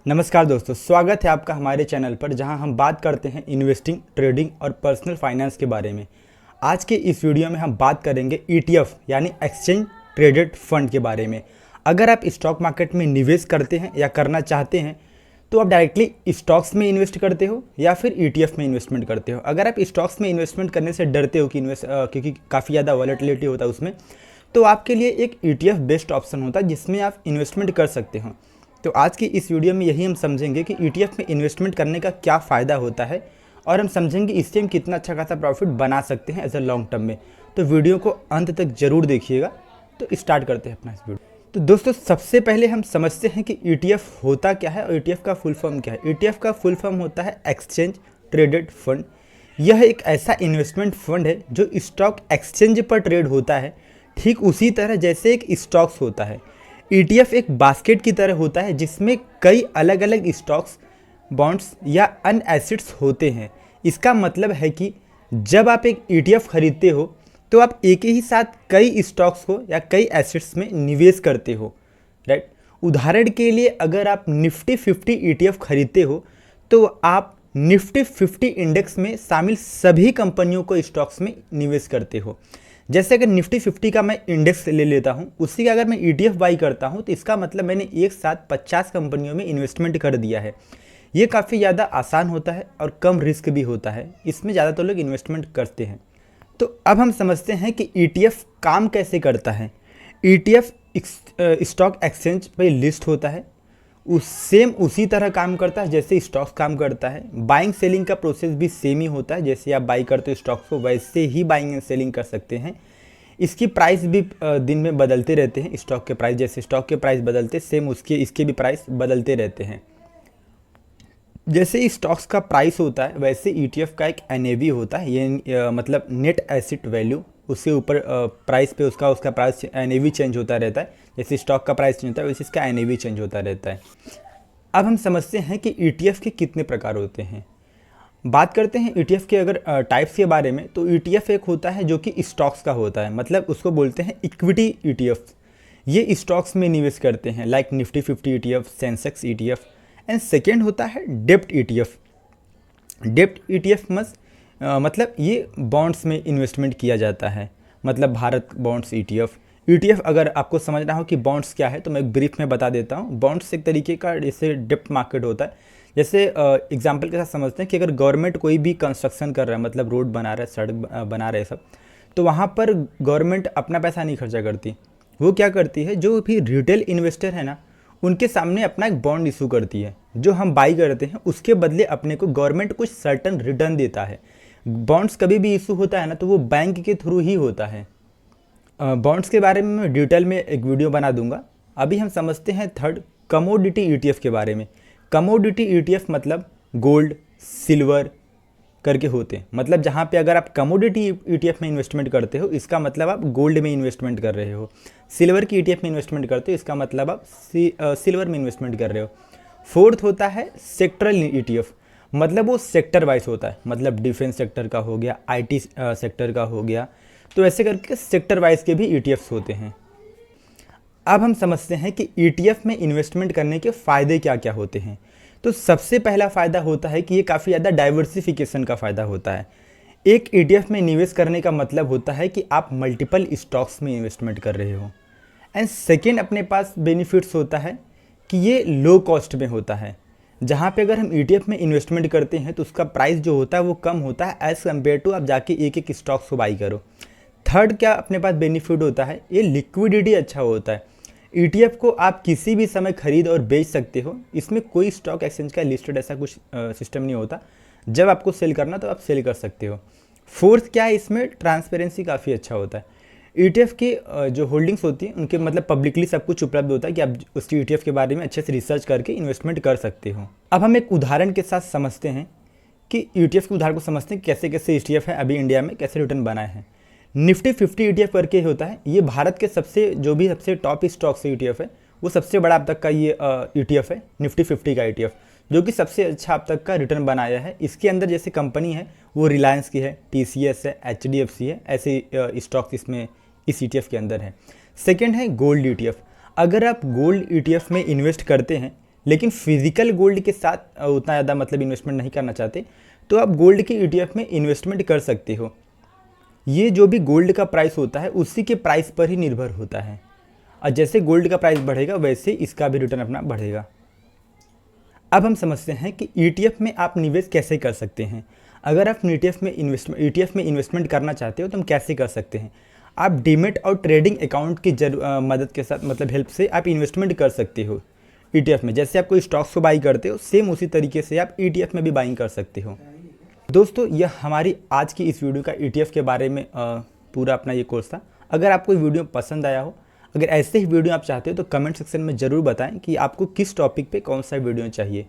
नमस्कार दोस्तों, स्वागत है आपका हमारे चैनल पर जहां हम बात करते हैं इन्वेस्टिंग, ट्रेडिंग और पर्सनल फाइनेंस के बारे में। आज के इस वीडियो में हम बात करेंगे ETF यानी एक्सचेंज ट्रेडेड फंड के बारे में। अगर आप स्टॉक मार्केट में निवेश करते हैं या करना चाहते हैं तो आप डायरेक्टली स्टॉक्स में इन्वेस्ट करते हो या फिर ETF में इन्वेस्टमेंट करते हो। अगर आप स्टॉक्स में इन्वेस्टमेंट करने से डरते हो कि क्योंकि काफ़ी ज़्यादा वॉलेटिलिटी होता है उसमें, तो आपके लिए एक ETF बेस्ट ऑप्शन होता है जिसमें आप इन्वेस्टमेंट कर सकते हो। तो आज की इस वीडियो में यही हम समझेंगे कि ETF में इन्वेस्टमेंट करने का क्या फ़ायदा होता है और हम समझेंगे इससे हम कितना अच्छा खासा प्रॉफिट बना सकते हैं एज अ लॉन्ग टर्म में। तो वीडियो को अंत तक जरूर देखिएगा। तो स्टार्ट करते हैं अपना इस वीडियो। तो दोस्तों, सबसे पहले हम समझते हैं कि ETF होता क्या है और ETF का फुल फॉर्म क्या है। ETF का फुल फॉर्म होता है एक्सचेंज ट्रेडेड फंड। यह एक ऐसा इन्वेस्टमेंट फंड है जो स्टॉक एक्सचेंज पर ट्रेड होता है, ठीक उसी तरह जैसे एक स्टॉक्स होता है। ETF एक बास्केट की तरह होता है जिसमें कई अलग अलग स्टॉक्स, बॉन्ड्स या अन्य एसेट्स होते हैं। इसका मतलब है कि जब आप एक ETF खरीदते हो तो आप एक ही साथ कई स्टॉक्स को या कई एसेट्स में निवेश करते हो, राइट। उदाहरण के लिए अगर आप निफ्टी 50 ETF खरीदते हो तो आप निफ्टी 50 इंडेक्स में शामिल सभी कंपनियों को स्टॉक्स में निवेश करते हो। जैसे अगर निफ्टी 50 का मैं इंडेक्स ले लेता हूं, उसी का अगर मैं ETF बाई करता हूं तो इसका मतलब मैंने एक साथ 50 कंपनियों में इन्वेस्टमेंट कर दिया है। ये काफ़ी ज़्यादा आसान होता है और कम रिस्क भी होता है, इसमें ज़्यादातर लोग इन्वेस्टमेंट करते हैं। तो अब हम समझते हैं कि ETF काम कैसे करता है। ETF स्टॉक एक्सचेंज पर लिस्ट होता है, उसी तरह काम करता है जैसे स्टॉक्स काम करता है। बाइंग सेलिंग का प्रोसेस भी सेम ही होता है, जैसे आप बाई करते हो स्टॉक्स को वैसे ही बाइंग एंड सेलिंग कर सकते हैं। इसकी प्राइस भी दिन में बदलते रहते हैं। स्टॉक के प्राइस, जैसे स्टॉक के प्राइस बदलते सेम इसके भी प्राइस बदलते रहते हैं। जैसे स्टॉक्स का प्राइस होता है वैसे ETF का एक NAV होता है, ये मतलब नेट एसेट वैल्यू। उसके ऊपर प्राइस पे उसका प्राइस NAV चेंज होता रहता है। जैसे स्टॉक का प्राइस चेंज होता है वैसे इसका NAV चेंज होता रहता है। अब हम समझते हैं कि ETF के कितने प्रकार होते हैं। बात करते हैं ETF के अगर टाइप्स के बारे में, तो ETF एक होता है जो कि स्टॉक्स का होता है, मतलब उसको बोलते हैं इक्विटी ETF। ये स्टॉक्स में निवेश करते हैं, like Nifty 50 ETF, Sensex ETF। And second होता है डेप्ट ETF। डेप्ट ETF मतलब ये बॉन्ड्स में इन्वेस्टमेंट किया जाता है, मतलब भारत बॉन्ड्स ETF। अगर आपको समझना हो कि बॉन्ड्स क्या है तो मैं एक ब्रीफ में बता देता हूँ। बॉन्ड्स एक तरीके का जैसे डेप्ट मार्केट होता है। जैसे एग्जांपल के साथ समझते हैं कि अगर गवर्नमेंट कोई भी कंस्ट्रक्शन कर रहा है, मतलब रोड बना रहा है, सड़क बना रहे सब, तो वहाँ पर गवर्नमेंट अपना पैसा नहीं खर्चा करती। वो क्या करती है, जो भी रिटेल इन्वेस्टर है ना, उनके सामने अपना एक बॉन्ड इशू करती है। जो हम बाई करते हैं उसके बदले अपने को गवर्नमेंट कुछ सर्टन रिटर्न देता है। बॉन्ड्स कभी भी इशू होता है ना तो वो बैंक के थ्रू ही होता है। बॉन्ड्स के बारे में मैं डिटेल में एक वीडियो बना दूंगा। अभी हम समझते हैं थर्ड, कमोडिटी ETF के बारे में। कमोडिटी ETF मतलब गोल्ड, सिल्वर करके होते हैं। मतलब जहाँ पे अगर आप कमोडिटी ETF में इन्वेस्टमेंट करते हो, इसका मतलब आप गोल्ड में इन्वेस्टमेंट कर रहे हो। सिल्वर की ETF में इन्वेस्टमेंट करते हो, इसका मतलब आप सिल्वर में इन्वेस्टमेंट कर रहे हो। फोर्थ होता है सेक्टरल ETF, मतलब वो सेक्टर वाइज होता है, मतलब डिफेंस सेक्टर का हो गया, IT सेक्टर का हो गया, तो ऐसे करके सेक्टर वाइज के भी ETFs होते हैं। अब हम समझते हैं कि ETF में इन्वेस्टमेंट करने के फ़ायदे क्या क्या होते हैं। तो सबसे पहला फ़ायदा होता है कि ये काफ़ी ज़्यादा डाइवर्सिफिकेशन का फ़ायदा होता है। एक ETF में निवेश करने का मतलब होता है कि आप मल्टीपल स्टॉक्स में इन्वेस्टमेंट कर रहे हो। एंड सेकेंड, अपने पास बेनिफिट्स होता है कि ये लो कॉस्ट में होता है। जहाँ पे अगर हम ETF में इन्वेस्टमेंट करते हैं तो उसका प्राइस जो होता है वो कम होता है एज़ कम्पेयर टू आप जाके एक एक स्टॉक्स को बाई करो। थर्ड क्या अपने पास बेनिफिट होता है, ये लिक्विडिटी अच्छा होता है। ETF को आप किसी भी समय खरीद और बेच सकते हो। इसमें कोई स्टॉक एक्सचेंज का लिस्टेड ऐसा कुछ सिस्टम नहीं होता। जब आपको सेल करना तो आप सेल कर सकते हो। फोर्थ क्या है, इसमें ट्रांसपेरेंसी काफ़ी अच्छा होता है। ETF की जो होल्डिंग्स होती हैं उनके मतलब पब्लिकली सब कुछ उपलब्ध होता है कि आप उसकी ETF के बारे में अच्छे से रिसर्च करके इन्वेस्टमेंट कर सकते हो। अब हम एक उदाहरण के साथ समझते हैं कि ETF के उदाहरण को समझते हैं कैसे कैसे ETF है अभी इंडिया में कैसे रिटर्न बनाए हैं। निफ्टी 50 ETF करके होता है। ये भारत के सबसे टॉप स्टॉक से ETF है, वो सबसे बड़ा अब तक का ये ETF है, निफ्टी 50 का ETF, जो कि सबसे अच्छा अब तक का रिटर्न बनाया है। इसके अंदर जैसे कंपनी है वो रिलायंस की है, TCS है, HDFC है, ऐसे स्टॉक्स इसमें इस ETF के अंदर है। सेकेंड है गोल्ड ETF। अगर आप गोल्ड ETF में इन्वेस्ट करते हैं लेकिन फिजिकल गोल्ड के साथ उतना ज़्यादा मतलब इन्वेस्टमेंट नहीं करना चाहते तो आप गोल्ड के ईटीएफ में इन्वेस्टमेंट कर सकते हो। ये जो भी गोल्ड का प्राइस होता है उसी के प्राइस पर ही निर्भर होता है, और जैसे गोल्ड का प्राइस बढ़ेगा वैसे इसका भी रिटर्न अपना बढ़ेगा। अब हम समझते हैं कि ईटीएफ में आप निवेश कैसे कर सकते हैं। अगर आप ईटीएफ में इन्वेस्टमेंट करना चाहते हो तो हम कैसे कर सकते हैं। आप डीमेट और ट्रेडिंग अकाउंट की मदद के साथ मतलब हेल्प से आप इन्वेस्टमेंट कर सकते हो ईटीएफ में। जैसे आप कोई स्टॉक्स को बाई करते हो सेम उसी तरीके से आप ईटीएफ में भी बाइंग कर सकते हो। दोस्तों यह हमारी आज की इस वीडियो का ईटीएफ के बारे में पूरा अपना ये कोर्स था। अगर आपको वीडियो पसंद आया हो, अगर ऐसे ही वीडियो आप चाहते हो तो कमेंट सेक्शन में ज़रूर बताएं कि आपको किस टॉपिक पे कौन सा वीडियो चाहिए।